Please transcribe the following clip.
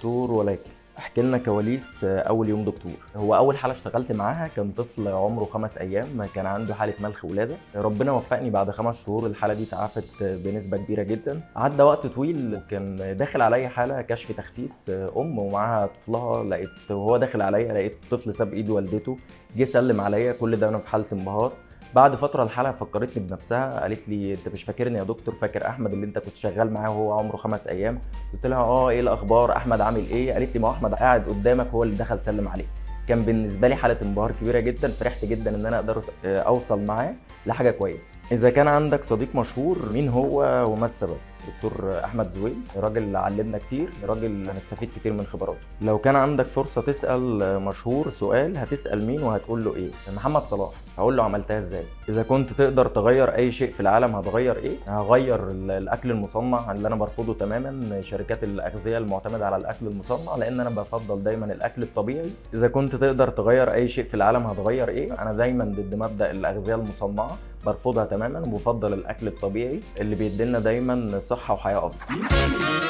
دكتور ولكن احكي لنا كواليس اول يوم دكتور. هو اول حاله اشتغلت معاها كان طفل عمره 5 ايام كان عنده حاله ملخ ولاده. ربنا وفقني بعد 5 شهور الحاله دي تعافت بنسبه كبيره جدا. عدى وقت طويل وكان داخل عليا حاله كشف تخسيس ومعاها طفلها. لقيت وهو داخل عليا لقيت طفل ساب ايد والدته، جه سلم عليا. كل ده انا في حاله انبهار. بعد فتره الحاله فكرتني بنفسها، قالت لي انت مش فاكرني يا دكتور؟ فاكر احمد اللي انت كنت شغال معاه وهو عمره 5 ايام؟ قلت لها ايه الاخبار؟ احمد عامل ايه؟ قالت لي ما هو احمد قاعد قدامك هو اللي دخل سلم عليك. كان بالنسبه لي حاله انبهار كبيره جدا. فرحت جدا ان انا اقدر اوصل معاه لحاجه كويسه. اذا كان عندك صديق مشهور مين هو وما السبب؟ دكتور احمد زويل، راجل علمنا كتير، راجل هنستفيد كتير من خبراته. لو كان عندك فرصه تسال مشهور سؤال هتسال مين وهتقول له ايه؟ محمد صلاح. هقول له عملتها ازاي. اذا كنت تقدر تغير اي شيء في العالم هتغير ايه؟ هغير الاكل المصنع اللي انا برفضه تماما، شركات الاغذيه المعتمده على الاكل المصنع، لان انا بفضل دايما الاكل الطبيعي. اذا كنت تقدر تغير اي شيء في العالم هتغير ايه؟ انا دايما ضد مبدا الاغذيه المصنعه، برفضها تماما وبفضل الاكل الطبيعي اللي بيدينا دايما صحه وحياه افضل.